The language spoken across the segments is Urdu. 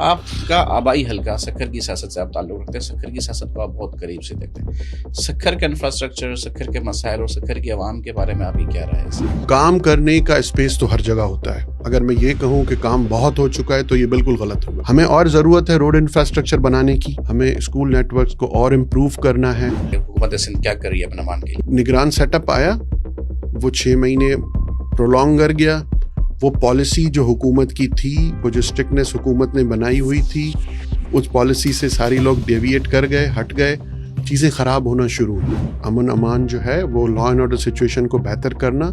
آپ کا آبائی حلقہ سکھر کی سیاست سے آپ تعلق رکھتے ہیں، سکھر کی سیاست کو آپ بہت قریب سے دیکھتے ہیں، سکھر کا انفراسٹرکچر، سکھر کے مسائل اور سکھر کی عوام کے بارے میں آپ کی کیا رائے ہے؟ کام کرنے کا اسپیس تو ہر جگہ ہوتا ہے. اگر میں یہ کہوں کہ کام بہت ہو چکا ہے تو یہ بالکل غلط ہوگا. ہمیں اور ضرورت ہے روڈ انفراسٹرکچر بنانے کی، ہمیں اسکول نیٹ ورکس کو اور امپروو کرنا ہے. حکومت سندھ کیا کر رہی ہے اپنے مان کے لیے؟ نگران سیٹ اپ آیا، وہ 6 مہینے پرولونگ کر گیا. وہ پالیسی جو حکومت کی تھی، وہ جو اسٹرکٹنیس حکومت نے بنائی ہوئی تھی، اس پالیسی سے ساری لوگ ڈیویٹ کر گئے، ہٹ گئے، چیزیں خراب ہونا شروع ہوئی. امن امان جو ہے وہ لا اینڈ آرڈر سچویشن کو بہتر کرنا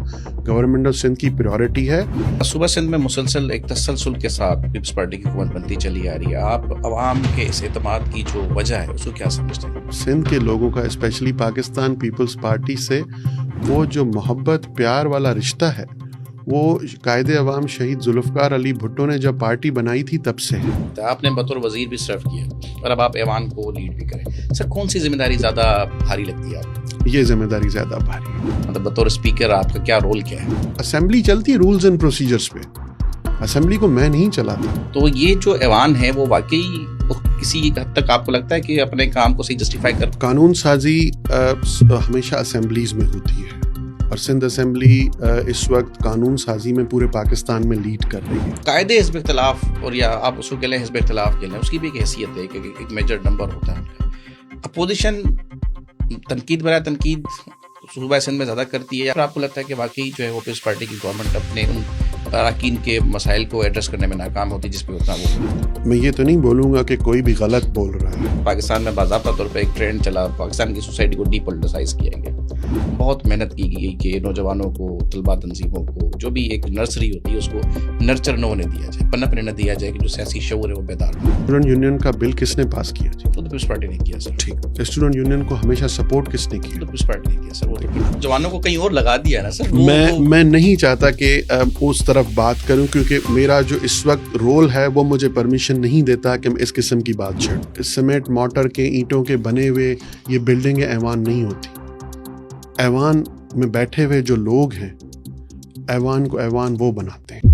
گورنمنٹ آف سندھ کی پریورٹی ہے. صوبہ سندھ میں مسلسل ایک تسلسل کے ساتھ پیپلز پارٹی کی حکومت بنتی چلی آ رہی ہے. آپ عوام کے اس اعتماد کی جو وجہ ہے اس کو کیا سمجھتے ہیں؟ سندھ کے لوگوں کا اسپیشلی پاکستان پیپلز پارٹی سے وہ جو محبت پیار والا رشتہ ہے وہ قائد عوام شہید ذوالفقار علی بھٹو نے جب پارٹی بنائی تھی تب سے ہے. آپ نے بطور وزیر بھی سرو کیا اور اب آپ ایوان کو لیڈ بھی کریں. سر کون سی ذمہ داری زیادہ بھاری لگتی ہے آپ کو؟ یہ ذمہ داری زیادہ بھاری ہے. مطلب بطور اسپیکر آپ کا کیا رول کیا ہے؟ اسمبلی چلتی ہے رولز اینڈ پروسیجرز پہ، اسمبلی کو میں نہیں چلاتا. تو یہ جو ایوان ہے وہ واقعی کسی حد تک آپ کو لگتا ہے کہ اپنے کام کو صحیح جسٹیفائی کر؟ قانون سازی ہمیشہ اسمبلیز میں ہوتی ہے اور سندھ اسمبلی اس وقت قانون سازی میں پورے پاکستان میں لیڈ کر رہی ہے. قاعدے حزب اختلاف، اور یا آپ اس کو کہہ لیں حزب اختلاف کہہ لیں، اس کی بھی ایک حیثیت ہے کہ ایک میجر نمبر ہوتا ہے. اپوزیشن تنقید برائے تنقید صوبہ سندھ میں زیادہ کرتی ہے، یا آپ کو لگتا ہے کہ واقعی جو ہے وہ پیپلز پارٹی کی گورنمنٹ اپنے ان اراکین کے مسائل کو ایڈریس کرنے میں ناکام ہوتی جس پہ اتنا وہ؟ میں یہ تو نہیں بولوں گا کہ کوئی بھی غلط بول رہا ہے. پاکستان میں باضابطہ طور پہ ایک ٹرینڈ چلا، پاکستان کی سوسائٹی کو ڈی پولیٹیسائز کیا گیا. بہت محنت کی گئی کہ نوجوانوں کو، طلباء تنظیموں کو، جو بھی ایک نرسری ہوتی ہے اس کو نرچر نہ ہونے دیا جائے، پنپنے نہ دیا جائے کہ جو سیاسی شعور ہے وہ بیدار ہو. اسٹوڈنٹ یونین کا بل کس نے پاس کیا جی؟ تو پیپلز پارٹی نے کیا سر. ٹھیک، اسٹوڈنٹ یونین کو ہمیشہ سپورٹ کس نے کیا؟ پیپلز پارٹی نے کیا سر. وہ جوانوں کو کہیں اور لگا دیا نا سر. میں نہیں چاہتا کہ اس طرف بات کروں کیونکہ میرا جو اس وقت رول ہے وہ مجھے پرمیشن نہیں دیتا کہ میں اس قسم کی بات چھڑوں. سیمنٹ موٹر کے اینٹوں کے بنے ہوئے یہ بلڈنگیں ایوان نہیں ہوتی. ایوان میں بیٹھے ہوئے جو لوگ ہیں، ایوان کو ایوان وہ بناتے ہیں.